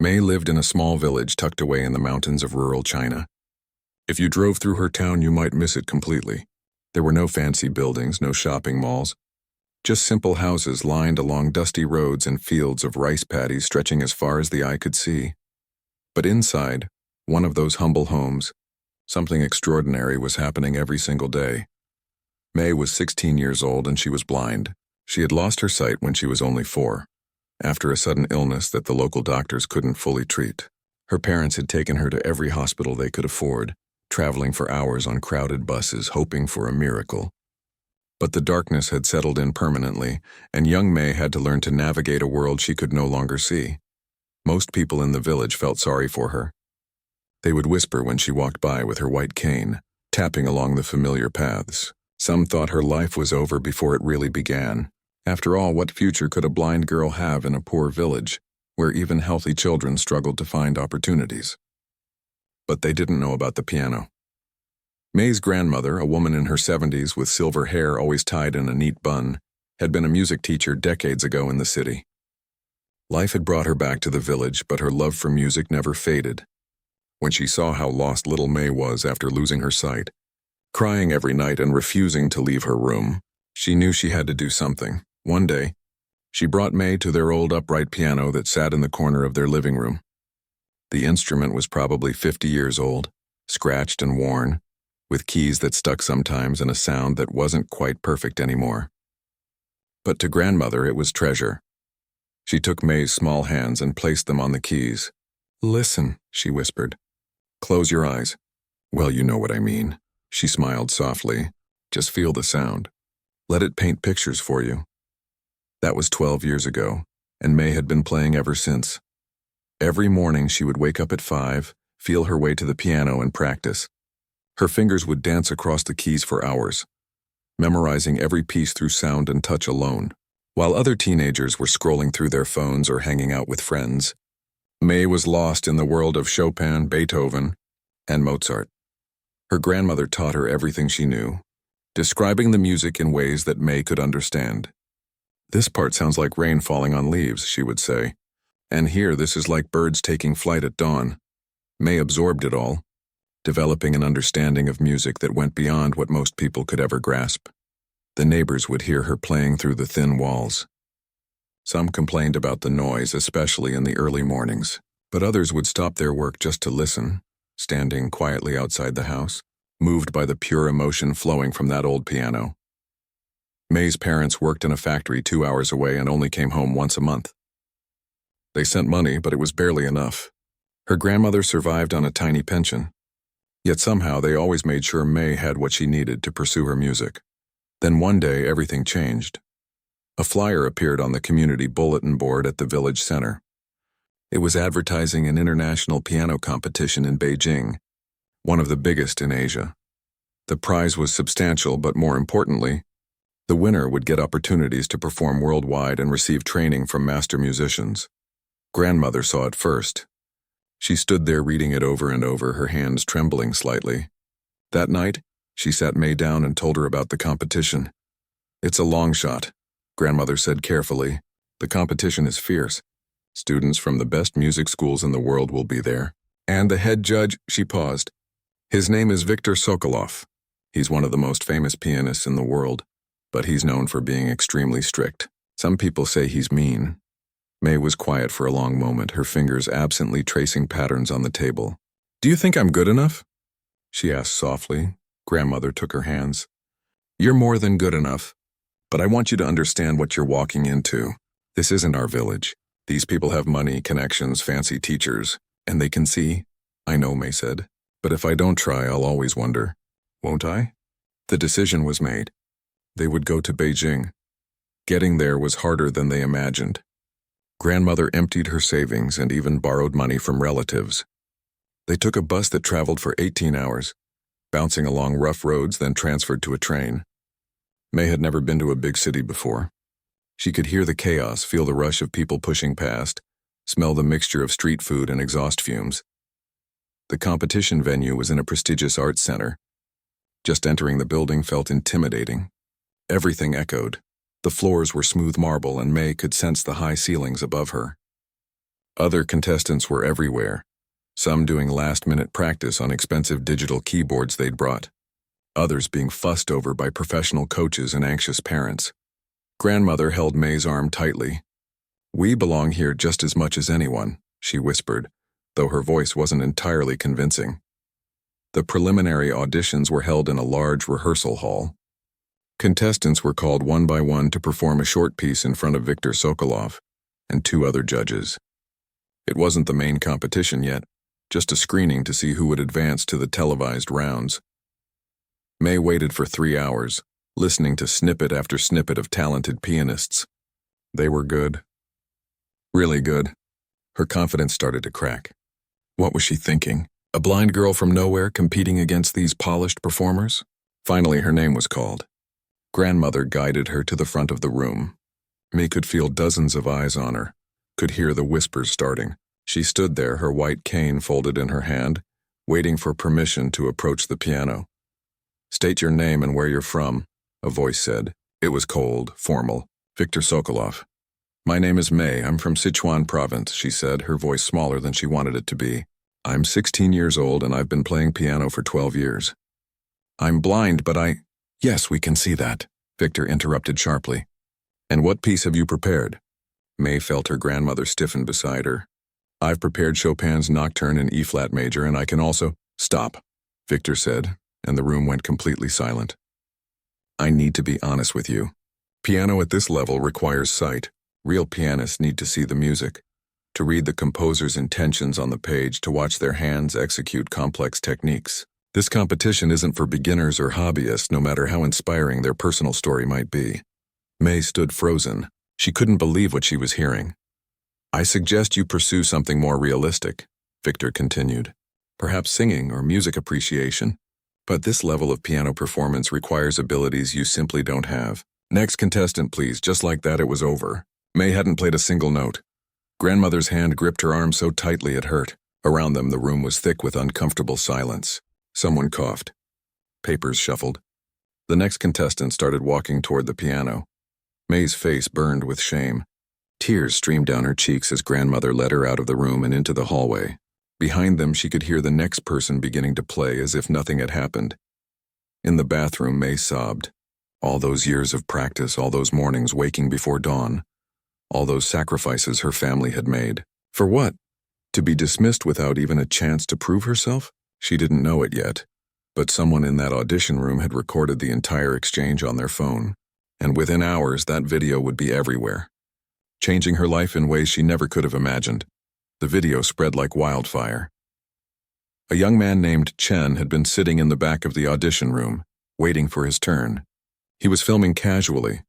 May lived in a small village tucked away in the mountains of rural China. If you drove through her town, you might miss it completely. There were no fancy buildings, no shopping malls, just simple houses lined along dusty roads and fields of rice paddies stretching as far as the eye could see. But inside, one of those humble homes, something extraordinary was happening every single day. May was 16 years old and she was blind. She had lost her sight when she was only 4, after a sudden illness that the local doctors couldn't fully treat. Her parents had taken her to every hospital they could afford, traveling for hours on crowded buses, hoping for a miracle. But the darkness had settled in permanently, and young May had to learn to navigate a world she could no longer see. Most people in the village felt sorry for her. They would whisper when she walked by with her white cane, tapping along the familiar paths. Some thought her life was over before it really began. After all, what future could a blind girl have in a poor village, where even healthy children struggled to find opportunities? But they didn't know about the piano. May's grandmother, a woman in her 70s with silver hair always tied in a neat bun, had been a music teacher decades ago in the city. Life had brought her back to the village, but her love for music never faded. When she saw how lost little May was after losing her sight, crying every night and refusing to leave her room, she knew she had to do something. One day, she brought May to their old upright piano that sat in the corner of their living room. The instrument was probably 50 years old, scratched and worn, with keys that stuck sometimes and a sound that wasn't quite perfect anymore. But to grandmother it was treasure. She took May's small hands and placed them on the keys. "Listen," she whispered. "Close your eyes." "Well, you know what I mean." She smiled softly. "Just feel the sound. Let it paint pictures for you." That was 12 years ago, and May had been playing ever since. Every morning she would wake up at 5, feel her way to the piano and practice. Her fingers would dance across the keys for hours, memorizing every piece through sound and touch alone. While other teenagers were scrolling through their phones or hanging out with friends, May was lost in the world of Chopin, Beethoven, and Mozart. Her grandmother taught her everything she knew, describing the music in ways that May could understand. "This part sounds like rain falling on leaves," she would say. "And here, this is like birds taking flight at dawn." May absorbed it all, developing an understanding of music that went beyond what most people could ever grasp. The neighbors would hear her playing through the thin walls. Some complained about the noise, especially in the early mornings, but others would stop their work just to listen, standing quietly outside the house, moved by the pure emotion flowing from that old piano. May's parents worked in a factory 2 hours away and only came home once a month. They sent money, but it was barely enough. Her grandmother survived on a tiny pension. Yet somehow they always made sure May had what she needed to pursue her music. Then one day everything changed. A flyer appeared on the community bulletin board at the village center. It was advertising an international piano competition in Beijing, one of the biggest in Asia. The prize was substantial, but more importantly, the winner would get opportunities to perform worldwide and receive training from master musicians. Grandmother saw it first. She stood there reading it over and over, her hands trembling slightly. That night, she sat May down and told her about the competition. "It's a long shot," Grandmother said carefully. "The competition is fierce. Students from the best music schools in the world will be there. And the head judge," she paused. "His name is Viktor Sokolov. He's one of the most famous pianists in the world, but he's known for being extremely strict. Some people say he's mean." May was quiet for a long moment, her fingers absently tracing patterns on the table. "Do you think I'm good enough?" she asked softly. Grandmother took her hands. "You're more than good enough, but I want you to understand what you're walking into. This isn't our village. These people have money, connections, fancy teachers, and they can see." "I know," May said, "but if I don't try, I'll always wonder. Won't I?" The decision was made. They would go to Beijing. Getting there was harder than they imagined. Grandmother emptied her savings and even borrowed money from relatives. They took a bus that traveled for 18 hours, bouncing along rough roads, then transferred to a train. May had never been to a big city before. She could hear the chaos, feel the rush of people pushing past, smell the mixture of street food and exhaust fumes. The competition venue was in a prestigious arts center. Just entering the building felt intimidating. Everything echoed. The floors were smooth marble, and May could sense the high ceilings above her. Other contestants were everywhere, some doing last-minute practice on expensive digital keyboards they'd brought, others being fussed over by professional coaches and anxious parents. Grandmother held May's arm tightly. "We belong here just as much as anyone," she whispered, though her voice wasn't entirely convincing. The preliminary auditions were held in a large rehearsal hall. Contestants were called one by one to perform a short piece in front of Viktor Sokolov and 2 other judges. It wasn't the main competition yet, just a screening to see who would advance to the televised rounds. May waited for 3 hours, listening to snippet after snippet of talented pianists. They were good. Really good. Her confidence started to crack. What was she thinking? A blind girl from nowhere competing against these polished performers? Finally, her name was called. Grandmother guided her to the front of the room. May could feel dozens of eyes on her, could hear the whispers starting. She stood there, her white cane folded in her hand, waiting for permission to approach the piano. "State your name and where you're from," a voice said. It was cold, formal. "Viktor Sokolov." "My name is May. I'm from Sichuan province," she said, her voice smaller than she wanted it to be. "I'm 16 years old and I've been playing piano for 12 years. I'm blind, but I—" "Yes, we can see that," Viktor interrupted sharply. "And what piece have you prepared?" May felt her grandmother stiffen beside her. "I've prepared Chopin's Nocturne in E-flat major, and I can also—" "Stop," Viktor said, and the room went completely silent. "I need to be honest with you. Piano at this level requires sight. Real pianists need to see the music, to read the composer's intentions on the page, to watch their hands execute complex techniques. This competition isn't for beginners or hobbyists, no matter how inspiring their personal story might be." May stood frozen. She couldn't believe what she was hearing. "I suggest you pursue something more realistic," Viktor continued. "Perhaps singing or music appreciation. But this level of piano performance requires abilities you simply don't have. Next contestant, please." Just like that, it was over. May hadn't played a single note. Grandmother's hand gripped her arm so tightly it hurt. Around them, the room was thick with uncomfortable silence. Someone coughed. Papers shuffled. The next contestant started walking toward the piano. May's face burned with shame. Tears streamed down her cheeks as grandmother led her out of the room and into the hallway. Behind them, she could hear the next person beginning to play as if nothing had happened. In the bathroom, May sobbed. All those years of practice, all those mornings waking before dawn, all those sacrifices her family had made. For what? To be dismissed without even a chance to prove herself? She didn't know it yet, but someone in that audition room had recorded the entire exchange on their phone, and within hours that video would be everywhere, changing her life in ways she never could have imagined. The video spread like wildfire. A young man named Chen had been sitting in the back of the audition room, waiting for his turn. He was filming casually,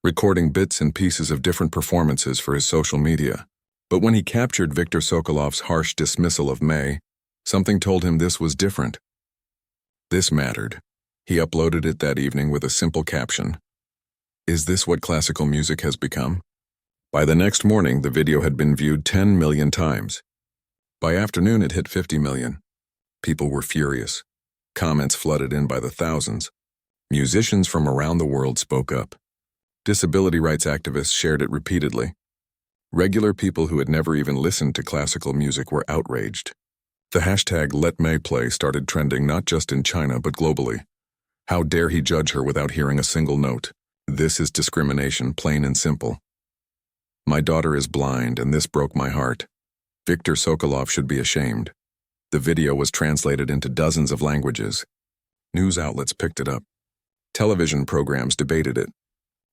recording bits and pieces of different performances for his social media. But when he captured Viktor Sokolov's harsh dismissal of May, something told him this was different. This mattered. He uploaded it that evening with a simple caption. "Is this what classical music has become?" By the next morning, the video had been viewed 10 million times. By afternoon, it hit 50 million. People were furious. Comments flooded in by the thousands. Musicians from around the world spoke up. Disability rights activists shared it repeatedly. Regular people who had never even listened to classical music were outraged. The hashtag #LetMayPlay started trending not just in China but globally. How dare he judge her without hearing a single note? This is discrimination, plain and simple. My daughter is blind, and this broke my heart. Viktor Sokolov should be ashamed. The video was translated into dozens of languages. News outlets picked it up. Television programs debated it.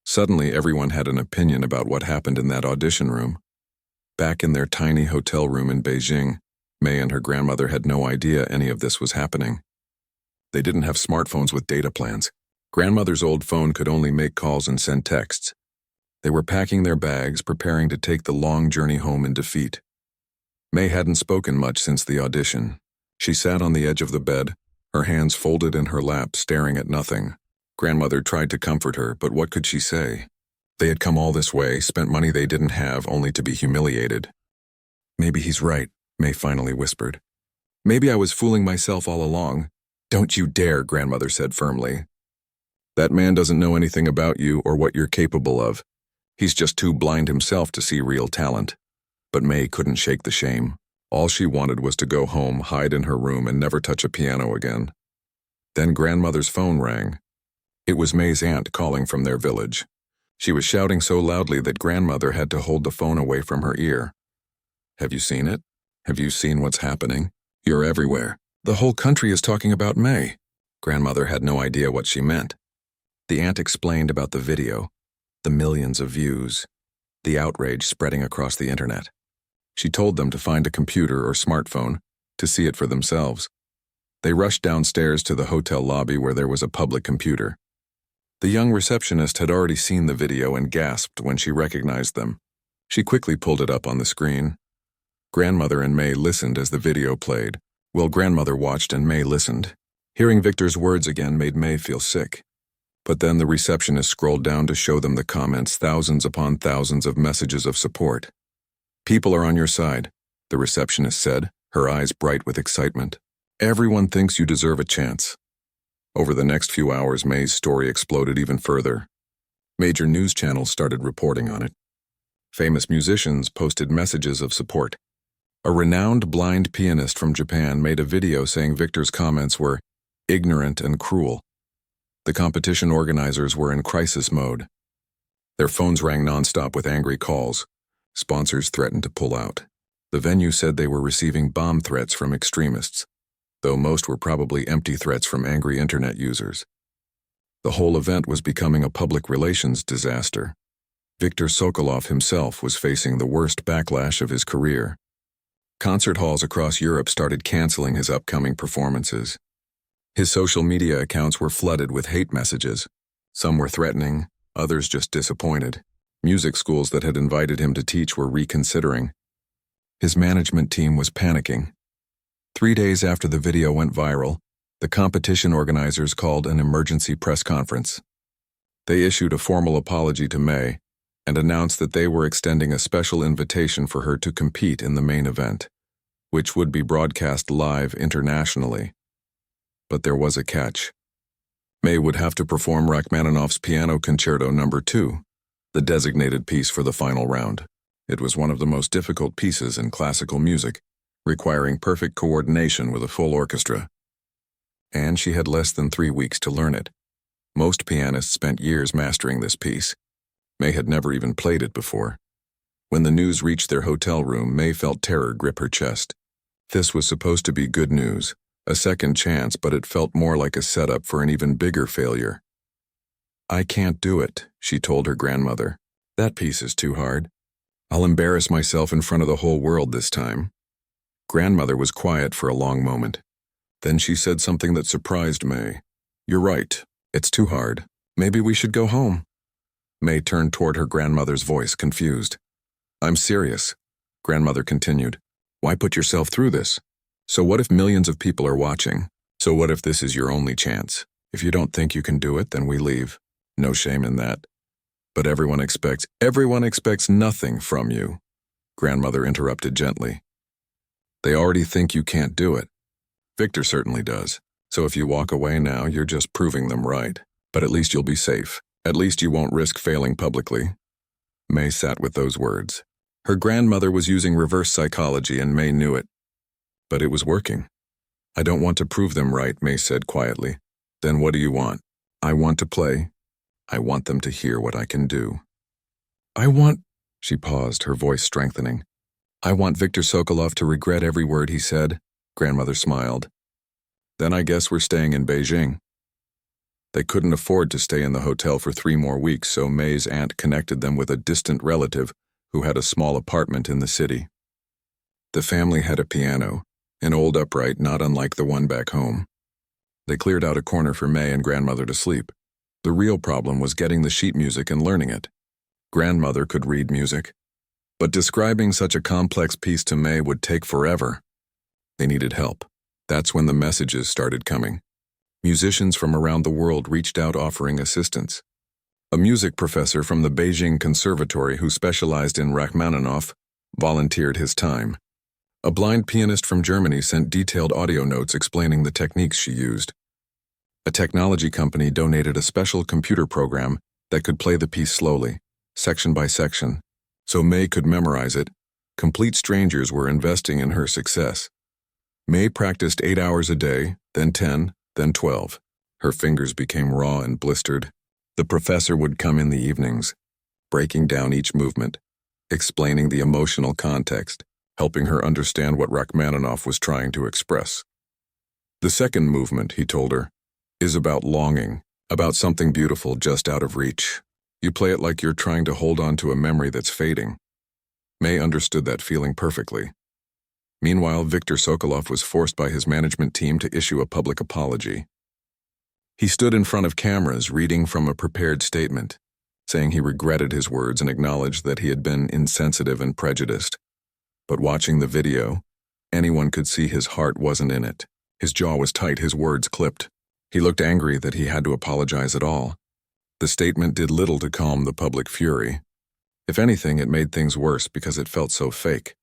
Suddenly, everyone had an opinion about what happened in that audition room. Back in their tiny hotel room in Beijing, May and her grandmother had no idea any of this was happening. They didn't have smartphones with data plans. Grandmother's old phone could only make calls and send texts. They were packing their bags, preparing to take the long journey home in defeat. May hadn't spoken much since the audition. She sat on the edge of the bed, her hands folded in her lap, staring at nothing. Grandmother tried to comfort her, but what could she say? They had come all this way, spent money they didn't have, only to be humiliated. "Maybe he's right," May finally whispered. "Maybe I was fooling myself all along." "Don't you dare," Grandmother said firmly. "That man doesn't know anything about you or what you're capable of. He's just too blind himself to see real talent. But May couldn't shake the shame. All she wanted was to go home, hide in her room, and never touch a piano again. Then grandmother's phone rang. It was May's aunt calling from their village. She was shouting so loudly that grandmother had to hold the phone away from her ear. "Have you seen it? Have you seen what's happening? You're everywhere. The whole country is talking about May." Grandmother had no idea what she meant. The aunt explained about the video, the millions of views, the outrage spreading across the internet. She told them to find a computer or smartphone to see it for themselves. They rushed downstairs to the hotel lobby where there was a public computer. The young receptionist had already seen the video and gasped when she recognized them. She quickly pulled it up on the screen. Grandmother and May listened as the video played. Well, grandmother watched and May listened. Hearing Victor's words again made May feel sick. But then the receptionist scrolled down to show them the comments, thousands upon thousands of messages of support. "People are on your side," the receptionist said, her eyes bright with excitement. "Everyone thinks you deserve a chance." Over the next few hours, May's story exploded even further. Major news channels started reporting on it. Famous musicians posted messages of support. A renowned blind pianist from Japan made a video saying Victor's comments were ignorant and cruel. The competition organizers were in crisis mode. Their phones rang nonstop with angry calls. Sponsors threatened to pull out. The venue said they were receiving bomb threats from extremists, though most were probably empty threats from angry internet users. The whole event was becoming a public relations disaster. Viktor Sokolov himself was facing the worst backlash of his career. Concert halls across Europe started canceling his upcoming performances. His social media accounts were flooded with hate messages. Some were threatening, others just disappointed. Music schools that had invited him to teach were reconsidering. His management team was panicking. 3 days after the video went viral, the competition organizers called an emergency press conference. They issued a formal apology to May and announced that they were extending a special invitation for her to compete in the main event, which would be broadcast live internationally. But there was a catch. May would have to perform Rachmaninoff's Piano Concerto No. 2, the designated piece for the final round. It was one of the most difficult pieces in classical music, requiring perfect coordination with a full orchestra. And she had less than 3 weeks to learn it. Most pianists spent years mastering this piece. May had never even played it before. When the news reached their hotel room, May felt terror grip her chest. This was supposed to be good news, a second chance, but it felt more like a setup for an even bigger failure. "I can't do it," she told her grandmother. "That piece is too hard. I'll embarrass myself in front of the whole world this time." Grandmother was quiet for a long moment. Then she said something that surprised May. "You're right. It's too hard. Maybe we should go home." May turned toward her grandmother's voice, confused. "I'm serious," grandmother continued. "Why put yourself through this? So what if millions of people are watching? So what if this is your only chance? If you don't think you can do it, then we leave. No shame in that. But everyone expects nothing from you," grandmother interrupted gently. "They already think you can't do it. Victor certainly does. So if you walk away now, you're just proving them right. But at least you'll be safe. At least you won't risk failing publicly." May sat with those words. Her grandmother was using reverse psychology, and May knew it. But it was working. "I don't want to prove them right," May said quietly. "Then what do you want?" "I want to play. I want them to hear what I can do." She paused, her voice strengthening. "I want Viktor Sokolov to regret every word he said," grandmother smiled. "Then I guess we're staying in Beijing." They couldn't afford to stay in the hotel for 3 more weeks, so May's aunt connected them with a distant relative who had a small apartment in the city. The family had a piano, an old upright not unlike the one back home. They cleared out a corner for May and grandmother to sleep. The real problem was getting the sheet music and learning it. Grandmother could read music, but describing such a complex piece to May would take forever. They needed help. That's when the messages started coming. Musicians from around the world reached out offering assistance. A music professor from the Beijing Conservatory who specialized in Rachmaninoff volunteered his time. A blind pianist from Germany sent detailed audio notes explaining the techniques she used. A technology company donated a special computer program that could play the piece slowly, section by section, so May could memorize it, Complete strangers were investing in her success. May practiced 8 hours a day, then 10, then 12. Her fingers became raw and blistered. The professor would come in the evenings, breaking down each movement, explaining the emotional context, helping her understand what Rachmaninoff was trying to express. The second movement, he told her, is about longing, about something beautiful just out of reach. You play it like you're trying to hold on to a memory that's fading. May understood that feeling perfectly. Meanwhile, Viktor Sokolov was forced by his management team to issue a public apology. He stood in front of cameras, reading from a prepared statement, saying he regretted his words and acknowledged that he had been insensitive and prejudiced. But watching the video, anyone could see his heart wasn't in it. His jaw was tight, his words clipped. He looked angry that he had to apologize at all. The statement did little to calm the public fury. If anything, it made things worse because it felt so fake.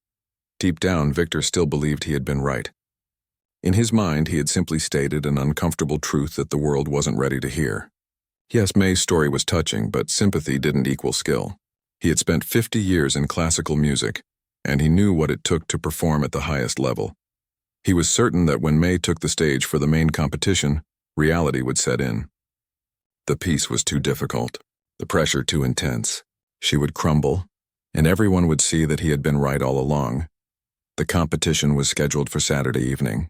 Deep down, Viktor still believed he had been right. In his mind, he had simply stated an uncomfortable truth that the world wasn't ready to hear. Yes, May's story was touching, but sympathy didn't equal skill. He had spent 50 years in classical music, and he knew what it took to perform at the highest level. He was certain that when May took the stage for the main competition, reality would set in. The piece was too difficult, the pressure too intense. She would crumble, and everyone would see that he had been right all along. The competition was scheduled for Saturday evening.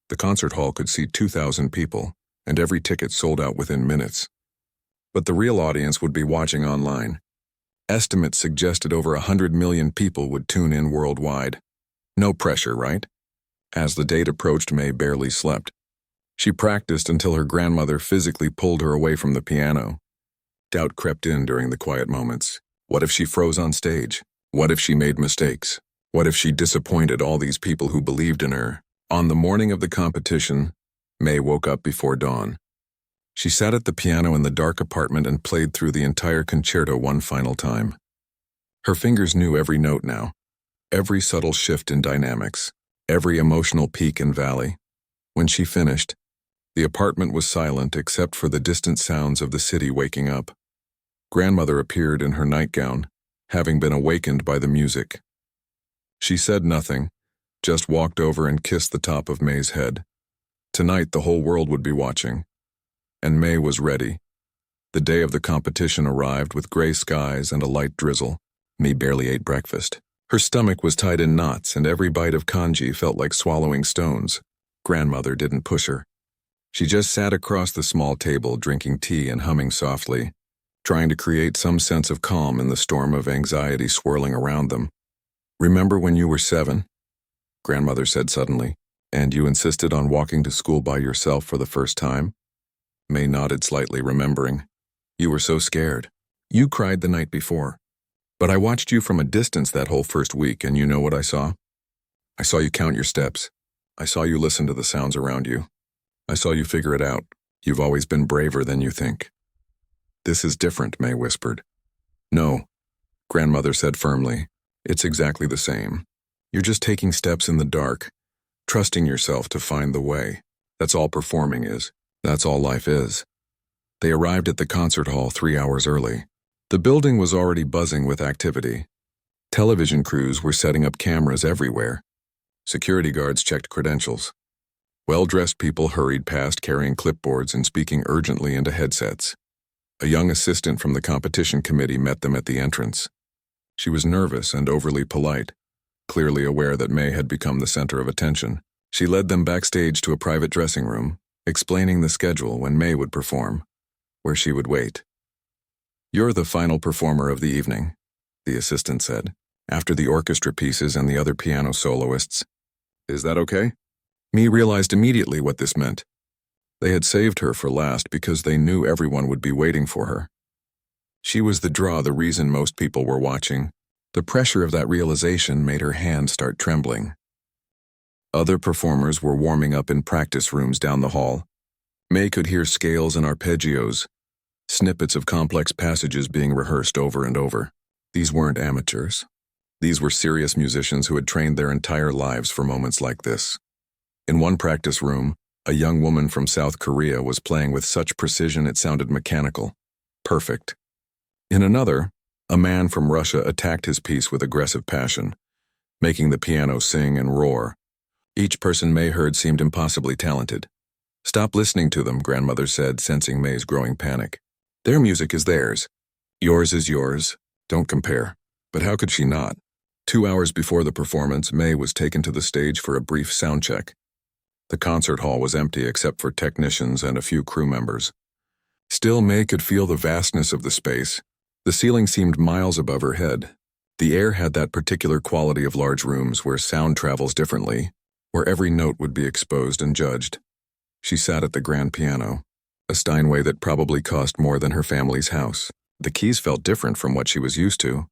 The concert hall could seat 2,000 people, and every ticket sold out within minutes. But the real audience would be watching online. Estimates suggested over 100 million people would tune in worldwide. No pressure, right? As the date approached, May barely slept. She practiced until her grandmother physically pulled her away from the piano. Doubt crept in during the quiet moments. What if she froze on stage? What if she made mistakes? What if she disappointed all these people who believed in her? On the morning of the competition, May woke up before dawn. She sat at the piano in the dark apartment and played through the entire concerto one final time. Her fingers knew every note now, every subtle shift in dynamics, every emotional peak and valley. When she finished, the apartment was silent except for the distant sounds of the city waking up. Grandmother appeared in her nightgown, having been awakened by the music. She said nothing, just walked over and kissed the top of May's head. Tonight the whole world would be watching. And May was ready. The day of the competition arrived with gray skies and a light drizzle. May barely ate breakfast. Her stomach was tied in knots, and every bite of congee felt like swallowing stones. Grandmother didn't push her. She just sat across the small table, drinking tea and humming softly, trying to create some sense of calm in the storm of anxiety swirling around them. "Remember when you were 7? Grandmother said suddenly, "and you insisted on walking to school by yourself for the first time?" May nodded slightly, remembering. "You were so scared. You cried the night before. But I watched you from a distance that whole first week, and you know what I saw? I saw you count your steps. I saw you listen to the sounds around you. I saw you figure it out. You've always been braver than you think." "This is different," May whispered. "No," Grandmother said firmly. "It's exactly the same. You're just taking steps in the dark, trusting yourself to find the way. That's all performing is. That's all life is." They arrived at the concert hall 3 hours early. The building was already buzzing with activity. Television crews were setting up cameras everywhere. Security guards checked credentials. Well-dressed people hurried past carrying clipboards and speaking urgently into headsets. A young assistant from the competition committee met them at the entrance. She was nervous and overly polite, clearly aware that May had become the center of attention. She led them backstage to a private dressing room, explaining the schedule when May would perform, where she would wait. "You're the final performer of the evening," the assistant said, "after the orchestra pieces and the other piano soloists. Is that okay?" May realized immediately what this meant. They had saved her for last because they knew everyone would be waiting for her. She was the draw, the reason most people were watching. The pressure of that realization made her hands start trembling. Other performers were warming up in practice rooms down the hall. May could hear scales and arpeggios, snippets of complex passages being rehearsed over and over. These weren't amateurs. These were serious musicians who had trained their entire lives for moments like this. In one practice room, a young woman from South Korea was playing with such precision it sounded mechanical. Perfect. In another, a man from Russia attacked his piece with aggressive passion. making the piano sing and roar. Each person May heard seemed impossibly talented. "Stop listening to them," grandmother said, sensing May's growing panic. "Their music is theirs. Yours is yours. Don't compare." But how could she not? 2 hours before the performance, May was taken to the stage for a brief sound check. The concert hall was empty except for technicians and a few crew members. Still, May could feel the vastness of the space. The ceiling seemed miles above her head. The air had that particular quality of large rooms where sound travels differently, where every note would be exposed and judged. She sat at the grand piano, a Steinway that probably cost more than her family's house. The keys felt different from what she was used to,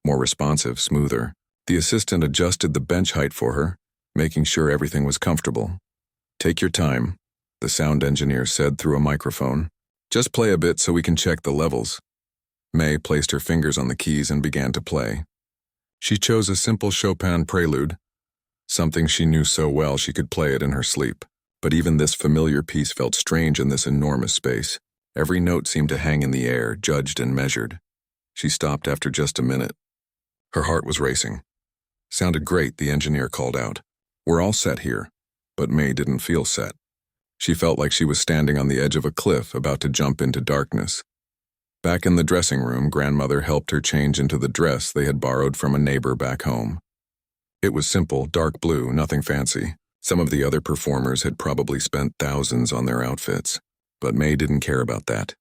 more responsive, smoother. The assistant adjusted the bench height for her, making sure everything was comfortable. "Take your time," the sound engineer said through a microphone. "Just play a bit so we can check the levels." May placed her fingers on the keys and began to play. She chose a simple Chopin prelude, something she knew so well she could play it in her sleep. But even this familiar piece felt strange in this enormous space. Every note seemed to hang in the air, judged and measured. She stopped after just a minute. Her heart was racing. "Sounded great," the engineer called out. "We're all set here." But May didn't feel set. She felt like she was standing on the edge of a cliff, about to jump into darkness. Back in the dressing room, grandmother helped her change into the dress they had borrowed from a neighbor back home. It was simple, dark blue, nothing fancy. Some of the other performers had probably spent thousands on their outfits, but May didn't care about that.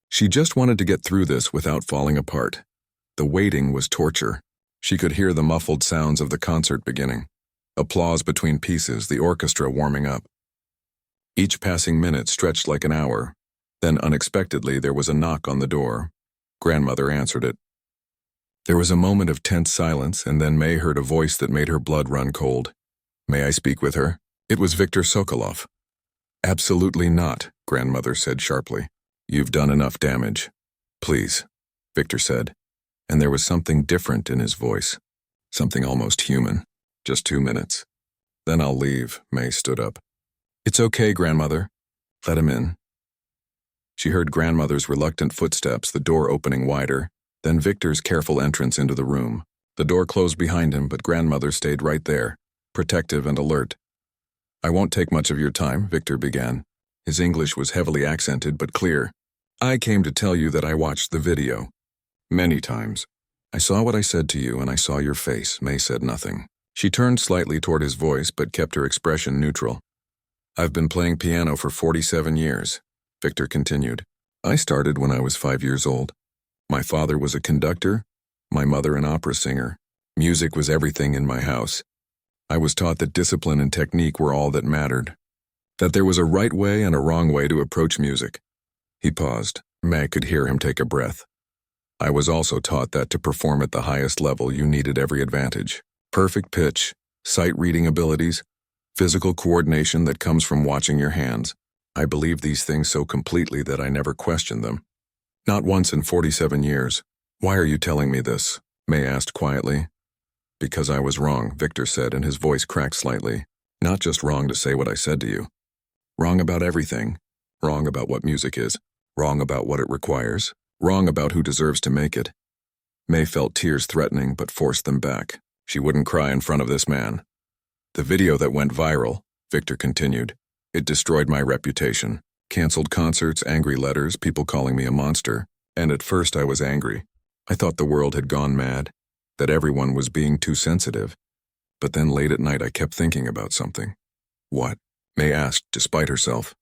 She just wanted to get through this without falling apart. The waiting was torture. She could hear the muffled sounds of the concert beginning. Applause between pieces, the orchestra warming up. Each passing minute stretched like an hour. Then unexpectedly there was a knock on the door. Grandmother answered it. There was a moment of tense silence, and then May heard a voice that made her blood run cold. "May I speak with her?" It was Viktor Sokolov. "Absolutely not," grandmother said sharply. "You've done enough damage. Please," Viktor said, and there was something different in his voice, something almost human. "Just 2 minutes. Then I'll leave," May stood up. "It's okay, grandmother. Let him in." She heard grandmother's reluctant footsteps, the door opening wider, then Viktor's careful entrance into the room. The door closed behind him, but grandmother stayed right there, protective and alert. "I won't take much of your time," Viktor began. His English was heavily accented but clear. "I came to tell you that I watched the video. Many times. I saw what I said to you and I saw your face." May said nothing. She turned slightly toward his voice but kept her expression neutral. "I've been playing piano for 47 years, Viktor continued. "I started when I was 5 years old. My father was a conductor, my mother an opera singer. Music was everything in my house. I was taught that discipline and technique were all that mattered, that there was a right way and a wrong way to approach music." He paused. May could hear him take a breath. "I was also taught that to perform at the highest level you needed every advantage. Perfect pitch, sight-reading abilities, physical coordination that comes from watching your hands. I believed these things so completely that I never questioned them. Not once in 47 years. Why are you telling me this?" May asked quietly. "Because I was wrong," Viktor said, and his voice cracked slightly. "Not just wrong to say what I said to you. Wrong about everything. Wrong about what music is. Wrong about what it requires. Wrong about who deserves to make it." May felt tears threatening but forced them back. She wouldn't cry in front of this man. "The video that went viral," Viktor continued, "it destroyed my reputation. Canceled concerts, angry letters, people calling me a monster. And at first I was angry. I thought the world had gone mad, that everyone was being too sensitive. But then late at night I kept thinking about something." "What?" May asked, despite herself.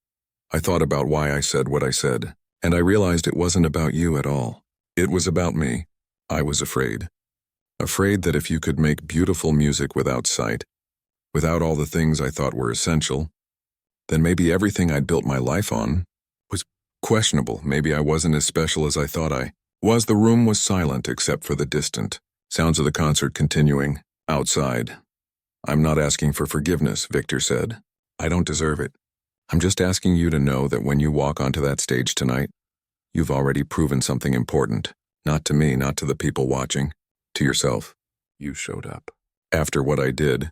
"I thought about why I said what I said, and I realized it wasn't about you at all. It was about me. I was afraid. Afraid that if you could make beautiful music without sight, without all the things I thought were essential, then maybe everything I'd built my life on was questionable. Maybe I wasn't as special as I thought I was." The room was silent except for the distant sounds of the concert continuing outside. "I'm not asking for forgiveness," Viktor said. "I don't deserve it. I'm just asking you to know that when you walk onto that stage tonight, you've already proven something important. Not to me, not to the people watching, to yourself. You showed up. After what I did,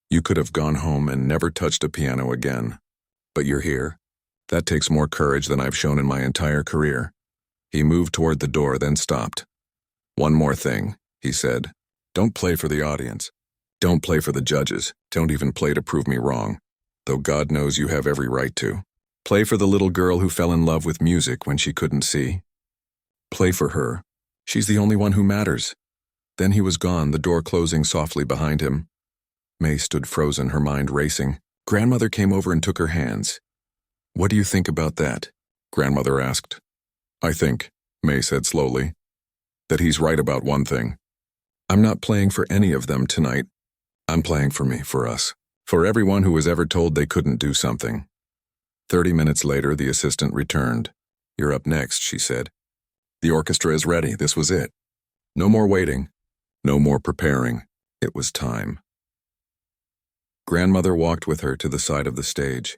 you could have gone home and never touched a piano again. But you're here. That takes more courage than I've shown in my entire career." He moved toward the door, then stopped. "One more thing," he said. "Don't play for the audience. Don't play for the judges. Don't even play to prove me wrong. Though God knows you have every right to. Play for the little girl who fell in love with music when she couldn't see. Play for her. She's the only one who matters. Then he was gone, the door closing softly behind him. May stood frozen, her mind racing. Grandmother came over and took her hands. "What do you think about that?" Grandmother asked. "I think," May said slowly, "that he's right about one thing. I'm not playing for any of them tonight. I'm playing for me, for us, for everyone who was ever told they couldn't do something." 30 minutes later, the assistant returned. "You're up next," she said. "The orchestra is ready. This was it. No more waiting. No more preparing. It was time." Grandmother walked with her to the side of the stage.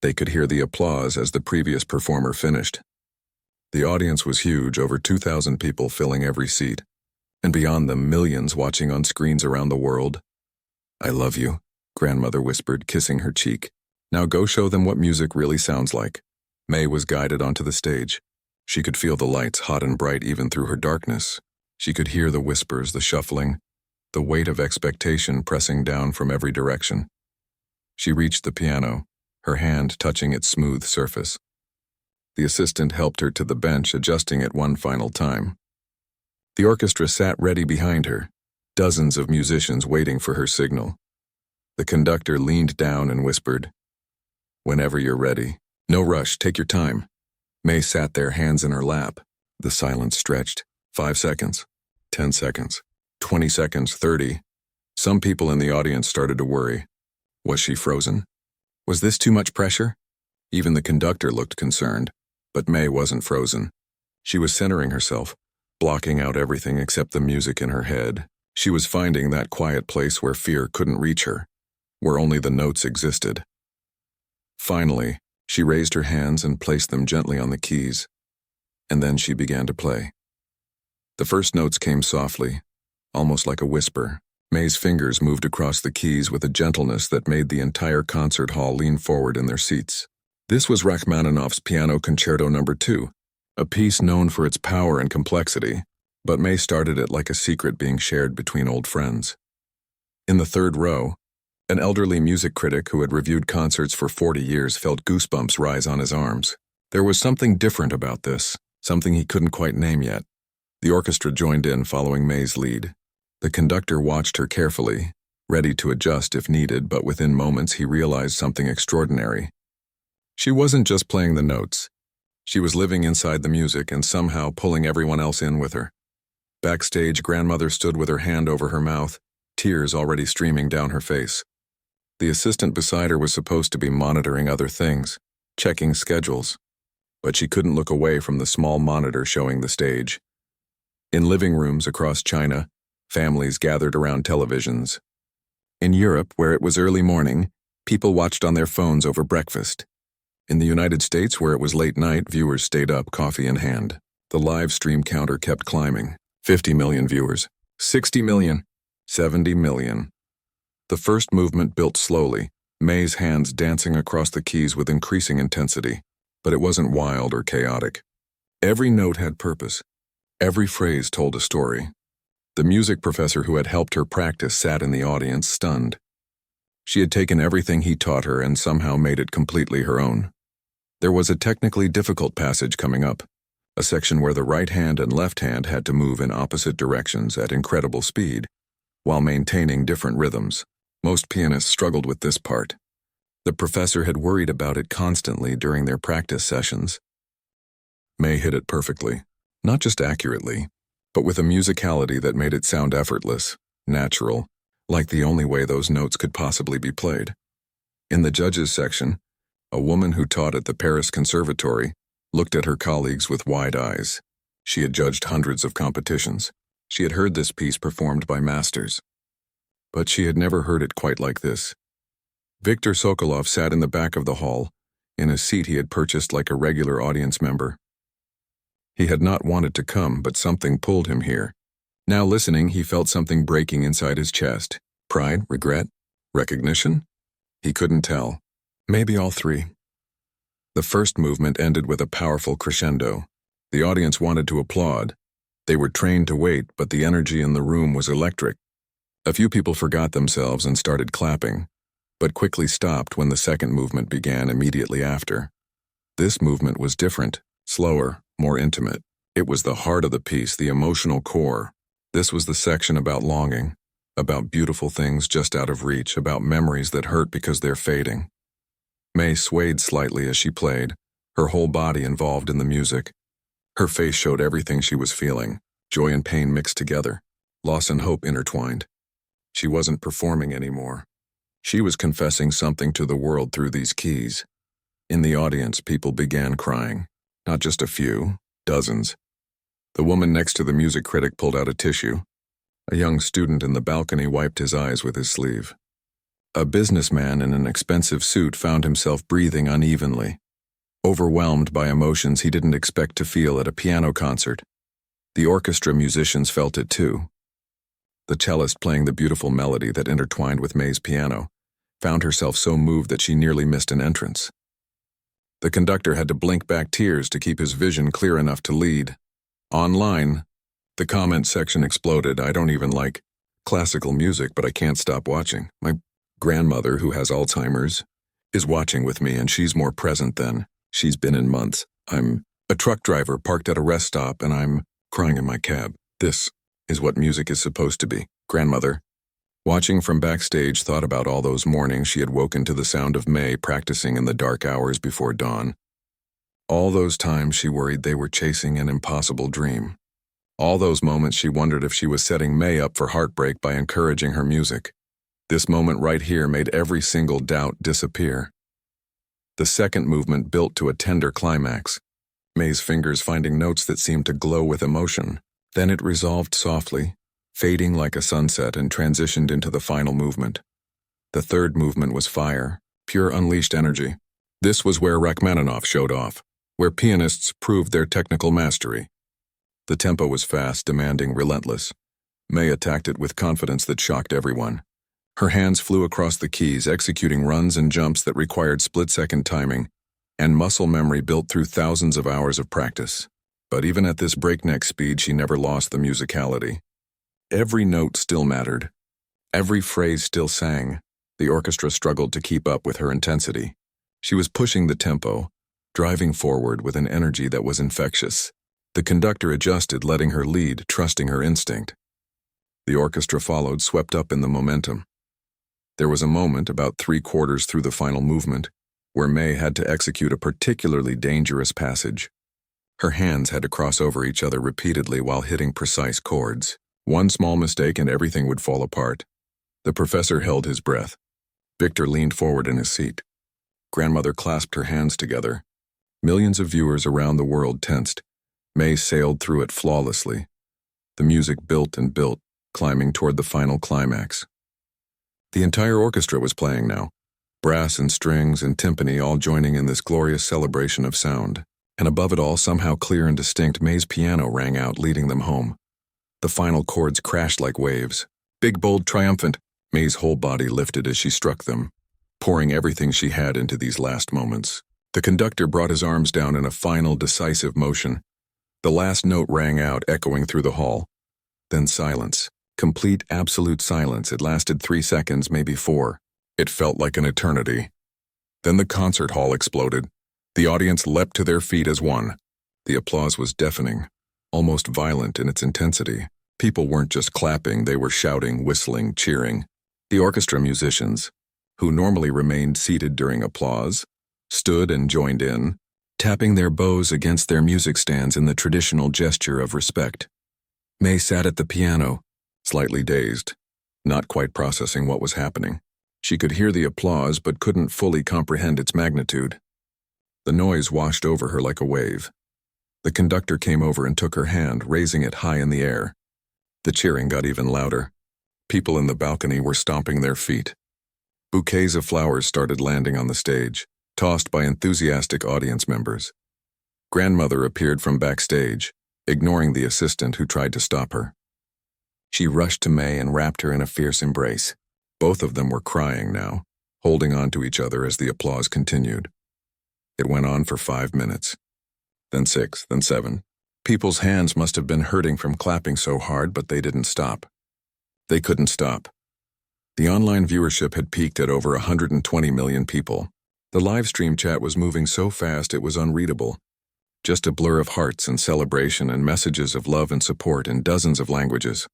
They could hear the applause as the previous performer finished. The audience was huge, over 2,000 people filling every seat, and beyond them, millions watching on screens around the world. "I love you," Grandmother whispered, kissing her cheek. "Now go show them what music really sounds like." May was guided onto the stage. She could feel the lights, hot and bright even through her darkness. She could hear the whispers, the shuffling, the weight of expectation pressing down from every direction. She reached the piano, her hand touching its smooth surface. The assistant helped her to the bench, adjusting it one final time. The orchestra sat ready behind her, dozens of musicians waiting for her signal. The conductor leaned down and whispered, "Whenever you're ready. No rush, take your time." May sat there, hands in her lap. The silence stretched. 5 seconds, 10 seconds, 20 seconds, 30. Some people in the audience started to worry. Was she frozen? Was this too much pressure? Even the conductor looked concerned, but May wasn't frozen. She was centering herself, blocking out everything except the music in her head. She was finding that quiet place where fear couldn't reach her, where only the notes existed. Finally, she raised her hands and placed them gently on the keys, and then she began to play. The first notes came softly, almost like a whisper. May's fingers moved across the keys with a gentleness that made the entire concert hall lean forward in their seats. This was Rachmaninoff's Piano Concerto No. 2, a piece known for its power and complexity, but May started it like a secret being shared between old friends. In the third row, an elderly music critic who had reviewed concerts for 40 years felt goosebumps rise on his arms. There was something different about this, something he couldn't quite name yet. The orchestra joined in, following May's lead. The conductor watched her carefully, ready to adjust if needed, but within moments he realized something extraordinary. She wasn't just playing the notes. She was living inside the music and somehow pulling everyone else in with her. Backstage, Grandmother stood with her hand over her mouth, tears already streaming down her face. The assistant beside her was supposed to be monitoring other things, checking schedules, but she couldn't look away from the small monitor showing the stage. In living rooms across China, families gathered around televisions. In Europe, where it was early morning, people watched on their phones over breakfast. In the United States, where it was late night, viewers stayed up, coffee in hand. The live stream counter kept climbing. 50 million viewers. 60 million. 70 million. The first movement built slowly, May's hands dancing across the keys with increasing intensity. But it wasn't wild or chaotic. Every note had purpose. Every phrase told a story. The music professor who had helped her practice sat in the audience, stunned. She had taken everything he taught her and somehow made it completely her own. There was a technically difficult passage coming up, a section where the right hand and left hand had to move in opposite directions at incredible speed, while maintaining different rhythms. Most pianists struggled with this part. The professor had worried about it constantly during their practice sessions. May hit it perfectly, not just accurately, but with a musicality that made it sound effortless, natural, like the only way those notes could possibly be played. In the judges section, a woman who taught at the Paris Conservatory looked at her colleagues with wide eyes. She had judged hundreds of competitions. She had heard this piece performed by masters. But she had never heard it quite like this. Viktor Sokolov sat in the back of the hall, in a seat he had purchased like a regular audience member. He had not wanted to come, but something pulled him here. Now listening, he felt something breaking inside his chest. Pride, regret, recognition? He couldn't tell. Maybe all three. The first movement ended with a powerful crescendo. The audience wanted to applaud. They were trained to wait, but the energy in the room was electric. A few people forgot themselves and started clapping, but quickly stopped when the second movement began immediately after. This movement was different, slower, more intimate. It was the heart of the piece, the emotional core. This was the section about longing, about beautiful things just out of reach, about memories that hurt because they're fading. May swayed slightly as she played, her whole body involved in the music. Her face showed everything she was feeling, joy and pain mixed together, loss and hope intertwined. She wasn't performing anymore. She was confessing something to the world through these keys. In the audience, people began crying. Not just a few, dozens. The woman next to the music critic pulled out a tissue. A young student in the balcony wiped his eyes with his sleeve. A businessman in an expensive suit found himself breathing unevenly, overwhelmed by emotions he didn't expect to feel at a piano concert. The orchestra musicians felt it too. The cellist playing the beautiful melody that intertwined with May's piano found herself so moved that she nearly missed an entrance. The conductor had to blink back tears to keep his vision clear enough to lead. Online, the comment section exploded. "I don't even like classical music, but I can't stop watching. My grandmother, who has Alzheimer's, is watching with me, and she's more present than she's been in months. I'm a truck driver parked at a rest stop, and I'm crying in my cab. This is what music is supposed to be." Grandmother, watching from backstage, thought about all those mornings she had woken to the sound of May practicing in the dark hours before dawn. All those times she worried they were chasing an impossible dream. All those moments she wondered if she was setting May up for heartbreak by encouraging her music. This moment right here made every single doubt disappear. The second movement built to a tender climax, May's fingers finding notes that seemed to glow with emotion. Then it resolved softly, fading like a sunset, and transitioned into the final movement. The third movement was fire, pure unleashed energy. This was where Rachmaninoff showed off, where pianists proved their technical mastery. The tempo was fast, demanding, relentless. May attacked it with confidence that shocked everyone. Her hands flew across the keys, executing runs and jumps that required split-second timing and muscle memory built through thousands of hours of practice. But even at this breakneck speed, she never lost the musicality. Every note still mattered. Every phrase still sang. The orchestra struggled to keep up with her intensity. She was pushing the tempo, driving forward with an energy that was infectious. The conductor adjusted, letting her lead, trusting her instinct. The orchestra followed, swept up in the momentum. There was a moment, about 3/4 through the final movement, where May had to execute a particularly dangerous passage. Her hands had to cross over each other repeatedly while hitting precise chords. One small mistake and everything would fall apart. The professor held his breath. Victor leaned forward in his seat. Grandmother clasped her hands together. Millions of viewers around the world tensed. May sailed through it flawlessly. The music built and built, climbing toward the final climax. The entire orchestra was playing now, brass and strings and timpani all joining in this glorious celebration of sound. And above it all, somehow clear and distinct, May's piano rang out, leading them home. The final chords crashed like waves. Big, bold, triumphant. May's whole body lifted as she struck them, pouring everything she had into these last moments. The conductor brought his arms down in a final, decisive motion. The last note rang out, echoing through the hall. Then silence. Complete, absolute silence. It lasted 3 seconds, maybe 4. It felt like an eternity. Then the concert hall exploded. The audience leapt to their feet as one. The applause was deafening, almost violent in its intensity. People weren't just clapping, they were shouting, whistling, cheering. The orchestra musicians, who normally remained seated during applause, stood and joined in, tapping their bows against their music stands in the traditional gesture of respect. May sat at the piano, slightly dazed, not quite processing what was happening. She could hear the applause but couldn't fully comprehend its magnitude. The noise washed over her like a wave. The conductor came over and took her hand, raising it high in the air. The cheering got even louder. People in the balcony were stomping their feet. Bouquets of flowers started landing on the stage, tossed by enthusiastic audience members. Grandmother appeared from backstage, ignoring the assistant who tried to stop her. She rushed to May and wrapped her in a fierce embrace. Both of them were crying now, holding on to each other as the applause continued. It went on for 5 minutes, then 6, then 7. People's hands must have been hurting from clapping so hard, but they didn't stop. They couldn't stop. The online viewership had peaked at over 120 million people. The live stream chat was moving so fast it was unreadable. Just a blur of hearts and celebration and messages of love and support in dozens of languages.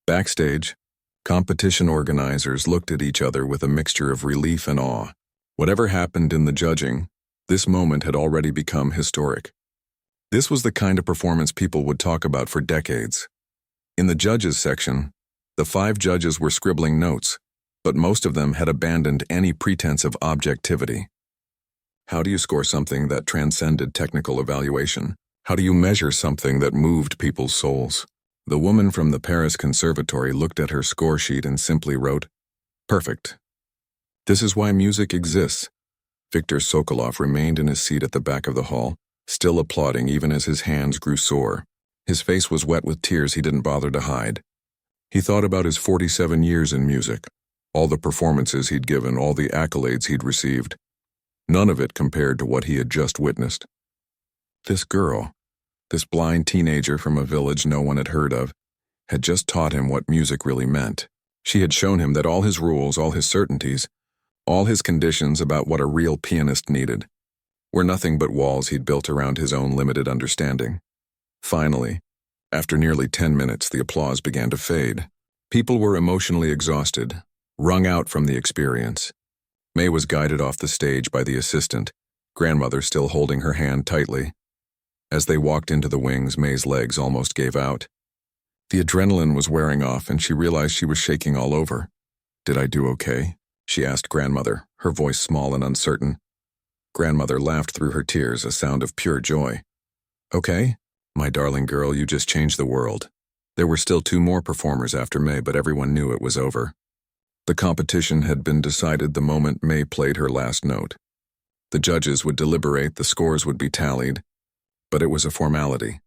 Backstage, competition organizers looked at each other with a mixture of relief and awe. Whatever happened in the judging, this moment had already become historic. This was the kind of performance people would talk about for decades. In the judges section, the 5 judges were scribbling notes, but most of them had abandoned any pretense of objectivity. How do you score something that transcended technical evaluation? How do you measure something that moved people's souls? The woman from the Paris Conservatory looked at her score sheet and simply wrote, "Perfect." This is why music exists. Viktor Sokolov remained in his seat at the back of the hall, still applauding even as his hands grew sore. His face was wet with tears he didn't bother to hide. He thought about his 47 years in music, all the performances he'd given, all the accolades he'd received. None of it compared to what he had just witnessed. This girl, this blind teenager from a village no one had heard of, had just taught him what music really meant. She had shown him that all his rules, all his certainties, all his conditions about what a real pianist needed, were nothing but walls he'd built around his own limited understanding. Finally, after nearly 10 minutes, the applause began to fade. People were emotionally exhausted, wrung out from the experience. May was guided off the stage by the assistant, grandmother still holding her hand tightly. As they walked into the wings, May's legs almost gave out. The adrenaline was wearing off, and she realized she was shaking all over. "Did I do okay?" she asked grandmother, her voice small and uncertain. Grandmother laughed through her tears, a sound of pure joy. "Okay? My darling girl, you just changed the world." There were still 2 more performers after May, but everyone knew it was over. The competition had been decided the moment May played her last note. The judges would deliberate, the scores would be tallied, but it was a formality.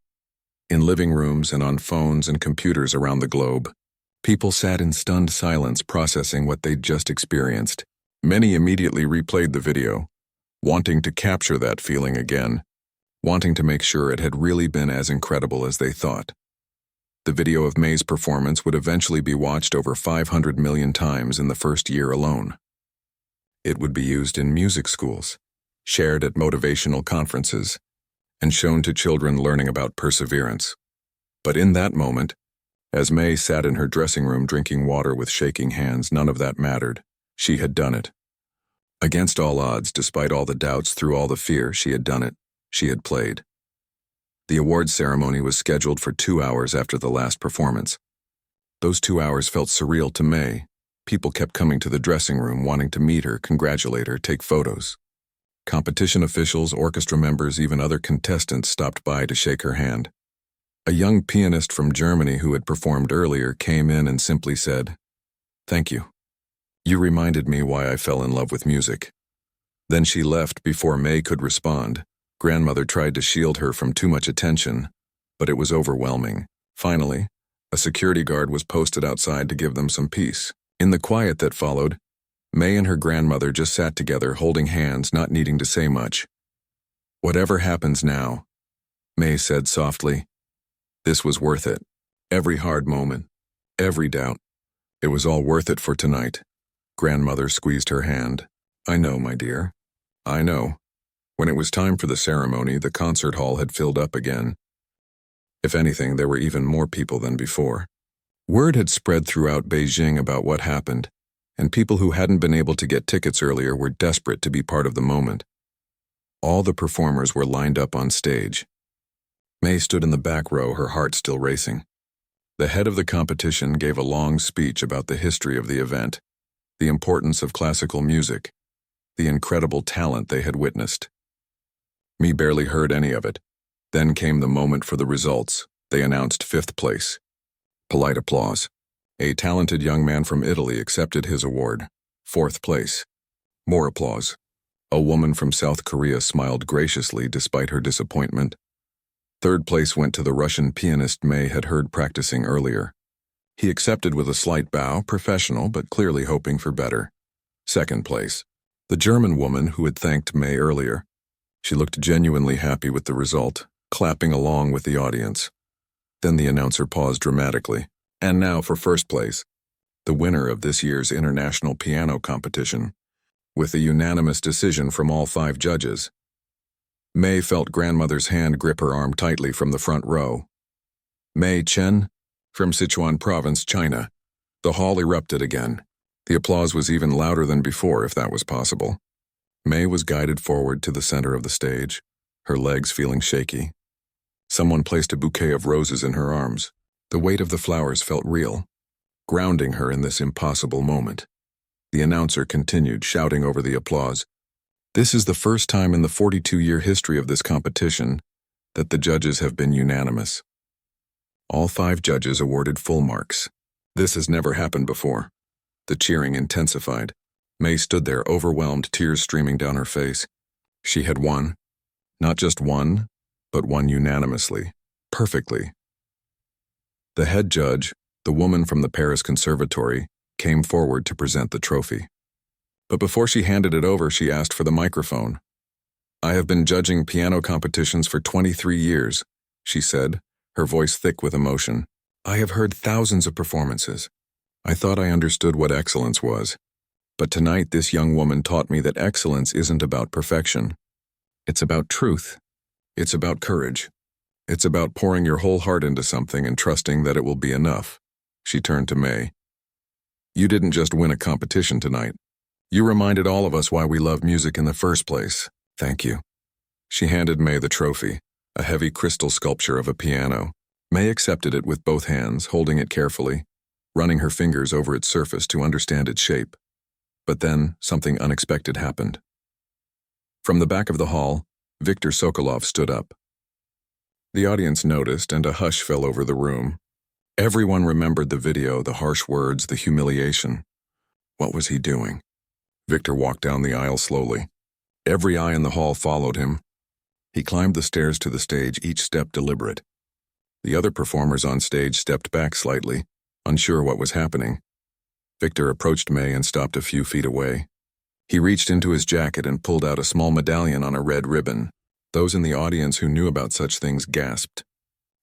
In living rooms and on phones and computers around the globe, people sat in stunned silence processing what they'd just experienced. Many immediately replayed the video, wanting to capture that feeling again, wanting to make sure it had really been as incredible as they thought. The video of May's performance would eventually be watched over 500 million times in the first year alone. It would be used in music schools, shared at motivational conferences, and shown to children learning about perseverance. But in that moment, as May sat in her dressing room drinking water with shaking hands, none of that mattered. She had done it. Against all odds, despite all the doubts, through all the fear, she had done it. She had played. The awards ceremony was scheduled for 2 hours after the last performance. Those 2 hours felt surreal to May. People kept coming to the dressing room, wanting to meet her, congratulate her, take photos. Competition officials, orchestra members, even other contestants stopped by to shake her hand. A young pianist from Germany who had performed earlier came in and simply said, "Thank you. You reminded me why I fell in love with music." Then she left before May could respond. Grandmother tried to shield her from too much attention, but it was overwhelming. Finally, a security guard was posted outside to give them some peace. In the quiet that followed, May and her grandmother just sat together, holding hands, not needing to say much. "Whatever happens now," May said softly, "this was worth it. Every hard moment, every doubt. It was all worth it for tonight." Grandmother squeezed her hand. "I know, my dear. I know." When it was time for the ceremony, the concert hall had filled up again. If anything, there were even more people than before. Word had spread throughout Beijing about what happened, and people who hadn't been able to get tickets earlier were desperate to be part of the moment. All the performers were lined up on stage. May stood in the back row, her heart still racing. The head of the competition gave a long speech about the history of the event, the importance of classical music, the incredible talent they had witnessed. Me barely heard any of it. Then came the moment for the results. They announced 5th place. Polite applause. A talented young man from Italy accepted his award. 4th place. More applause. A woman from South Korea smiled graciously despite her disappointment. 3rd place went to the Russian pianist May had heard practicing earlier. He accepted with a slight bow, professional but clearly hoping for better. 2nd place. The German woman who had thanked May earlier. She looked genuinely happy with the result, clapping along with the audience. Then the announcer paused dramatically. "And now for 1st place." the winner of this year's international piano competition, with a unanimous decision from all 5 judges. May felt grandmother's hand grip her arm tightly from the front row. May Chen, from Sichuan Province, China. The hall erupted again. The applause was even louder than before, if that was possible. May was guided forward to the center of the stage, her legs feeling shaky. Someone placed a bouquet of roses in her arms. The weight of the flowers felt real, grounding her in this impossible moment. The announcer continued, shouting over the applause. This is the first time in the 42-year history of this competition that the judges have been unanimous. All 5 judges awarded full marks. This has never happened before. The cheering intensified. May stood there, overwhelmed, tears streaming down her face. She had won. Not just won, but won unanimously, perfectly. The head judge, the woman from the Paris Conservatory, came forward to present the trophy. But before she handed it over, she asked for the microphone. "I have been judging piano competitions for 23 years, she said, her voice thick with emotion. "I have heard thousands of performances. I thought I understood what excellence was. But tonight this young woman taught me that excellence isn't about perfection. It's about truth. It's about courage. It's about pouring your whole heart into something and trusting that it will be enough." She turned to May. "You didn't just win a competition tonight. You reminded all of us why we love music in the first place. Thank you." She handed May the trophy, a heavy crystal sculpture of a piano. May accepted it with both hands, holding it carefully, running her fingers over its surface to understand its shape. But then, something unexpected happened. From the back of the hall, Viktor Sokolov stood up. The audience noticed, and a hush fell over the room. Everyone remembered the video, the harsh words, the humiliation. What was he doing? Viktor walked down the aisle slowly. Every eye in the hall followed him. He climbed the stairs to the stage, each step deliberate. The other performers on stage stepped back slightly, unsure what was happening. Viktor approached May and stopped a few feet away. He reached into his jacket and pulled out a small medallion on a red ribbon. Those in the audience who knew about such things gasped.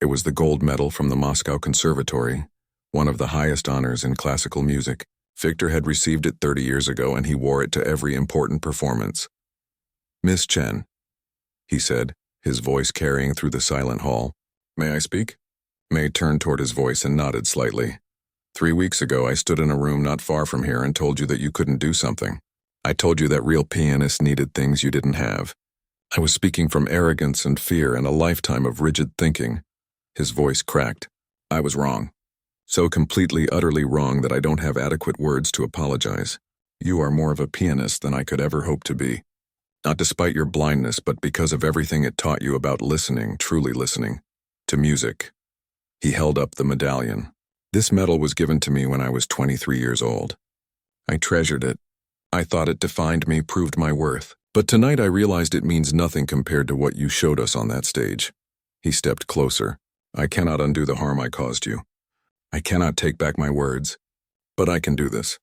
It was the gold medal from the Moscow Conservatory, one of the highest honors in classical music. Viktor had received it 30 years ago, and he wore it to every important performance. "Miss Chen," he said, his voice carrying through the silent hall. "May I speak?" May turned toward his voice and nodded slightly. 3 weeks ago, I stood in a room not far from here and told you that you couldn't do something. I told you that real pianists needed things you didn't have. I was speaking from arrogance and fear and a lifetime of rigid thinking. His voice cracked. I was wrong. So completely, utterly wrong that I don't have adequate words to apologize. You are more of a pianist than I could ever hope to be. Not despite your blindness, but because of everything it taught you about listening, truly listening, to music. He held up the medallion. This medal was given to me when I was 23 years old. I treasured it. I thought it defined me, proved my worth. But tonight I realized it means nothing compared to what you showed us on that stage. He stepped closer. I cannot undo the harm I caused you. I cannot take back my words. But I can do this.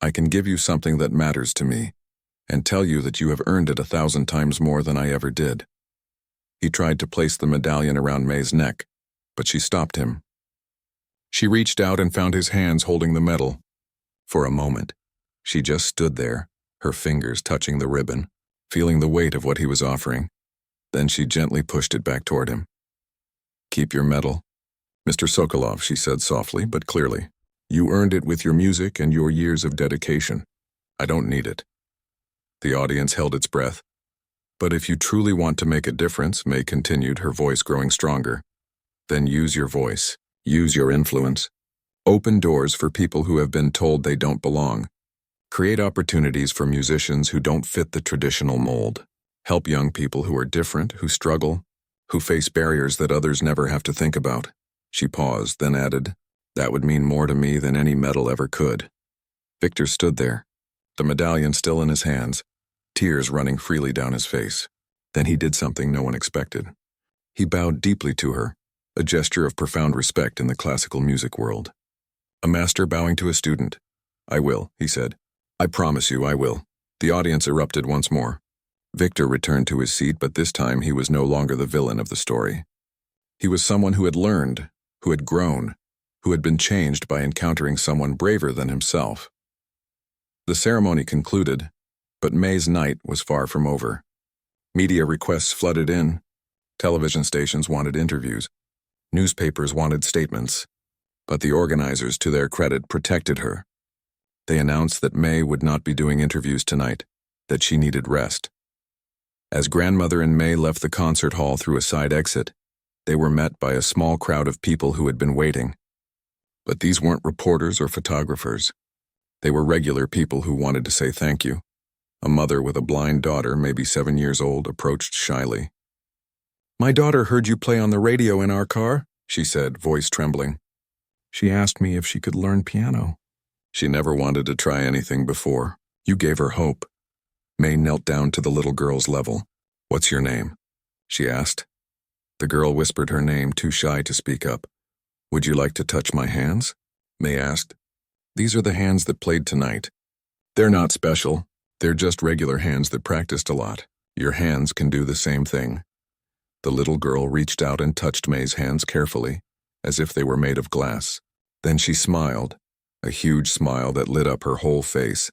I can give you something that matters to me, and tell you that you have earned it 1,000 times more than I ever did. He tried to place the medallion around May's neck, but she stopped him. She reached out and found his hands holding the medal. For a moment, she just stood there, her fingers touching the ribbon, feeling the weight of what he was offering. Then she gently pushed it back toward him. Keep your medal. Mr. Sokolov, she said softly but clearly. You earned it with your music and your years of dedication. I don't need it. The audience held its breath. But if you truly want to make a difference, May continued, her voice growing stronger, then use your voice. Use your influence. Open doors for people who have been told they don't belong. Create opportunities for musicians who don't fit the traditional mold. Help young people who are different, who struggle, who face barriers that others never have to think about. She paused, then added, that would mean more to me than any medal ever could. Viktor stood there, the medallion still in his hands, tears running freely down his face. Then he did something no one expected. He bowed deeply to her, a gesture of profound respect in the classical music world. A master bowing to a student. I will, he said. I promise you I will. The audience erupted once more. Viktor returned to his seat, but this time he was no longer the villain of the story. He was someone who had learned, who had grown, who had been changed by encountering someone braver than himself. The ceremony concluded, but May's night was far from over. Media requests flooded in. Television stations wanted interviews. Newspapers wanted statements. But the organizers, to their credit, protected her. They announced that May would not be doing interviews tonight, that she needed rest. As grandmother and May left the concert hall through a side exit, they were met by a small crowd of people who had been waiting. But these weren't reporters or photographers. They were regular people who wanted to say thank you. A mother with a blind daughter, maybe 7 years old, approached shyly. "My daughter heard you play on the radio in our car," she said, voice trembling. "She asked me if she could learn piano. She never wanted to try anything before. You gave her hope." May knelt down to the little girl's level. "What's your name?" she asked. The girl whispered her name, too shy to speak up. "Would you like to touch my hands?" May asked. "These are the hands that played tonight. They're not special. They're just regular hands that practiced a lot. Your hands can do the same thing." The little girl reached out and touched May's hands carefully, as if they were made of glass. Then she smiled, a huge smile that lit up her whole face.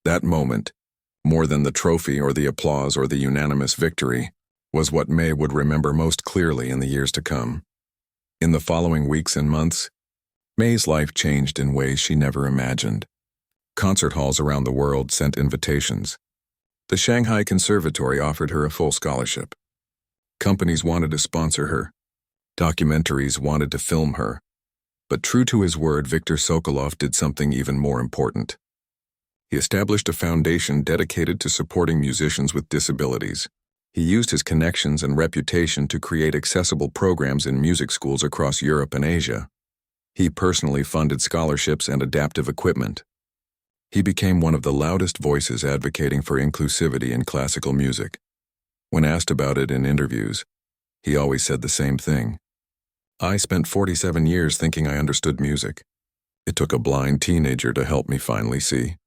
That moment, more than the trophy or the applause or the unanimous victory, was what May would remember most clearly in the years to come. In the following weeks and months, May's life changed in ways she never imagined. Concert halls around the world sent invitations. The Shanghai Conservatory offered her a full scholarship. Companies wanted to sponsor her. Documentaries wanted to film her. But true to his word, Viktor Sokolov did something even more important. He established a foundation dedicated to supporting musicians with disabilities. He used his connections and reputation to create accessible programs in music schools across Europe and Asia. He personally funded scholarships and adaptive equipment. He became one of the loudest voices advocating for inclusivity in classical music. When asked about it in interviews, he always said the same thing. "I spent 47 years thinking I understood music. It took a blind teenager to help me finally see."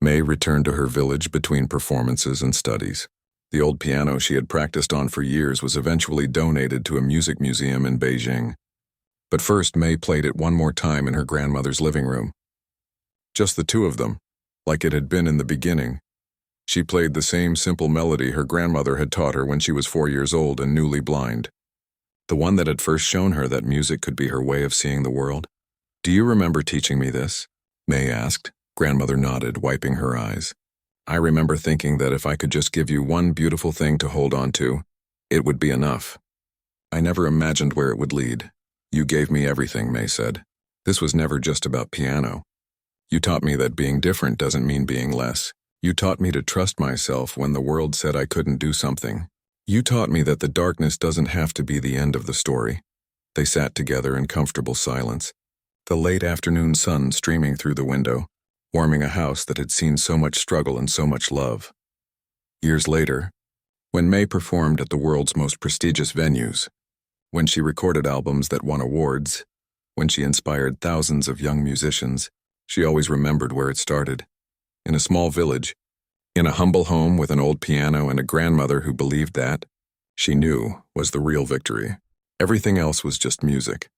May returned to her village between performances and studies. The old piano she had practiced on for years was eventually donated to a music museum in Beijing. But first, May played it one more time in her grandmother's living room. Just the two of them, like it had been in the beginning. She played the same simple melody her grandmother had taught her when she was 4 years old and newly blind. The one that had first shown her that music could be her way of seeing the world. "Do you remember teaching me this?" May asked. Grandmother nodded, wiping her eyes. "I remember thinking that if I could just give you one beautiful thing to hold on to, it would be enough. I never imagined where it would lead. You gave me everything," May said. "This was never just about piano. You taught me that being different doesn't mean being less. You taught me to trust myself when the world said I couldn't do something. You taught me that the darkness doesn't have to be the end of the story." They sat together in comfortable silence, the late afternoon sun streaming through the window, warming a house that had seen so much struggle and so much love. Years later, when May performed at the world's most prestigious venues, when she recorded albums that won awards, when she inspired thousands of young musicians, she always remembered where it started. In a small village, in a humble home with an old piano and a grandmother who believed that, she knew, was the real victory. Everything else was just music.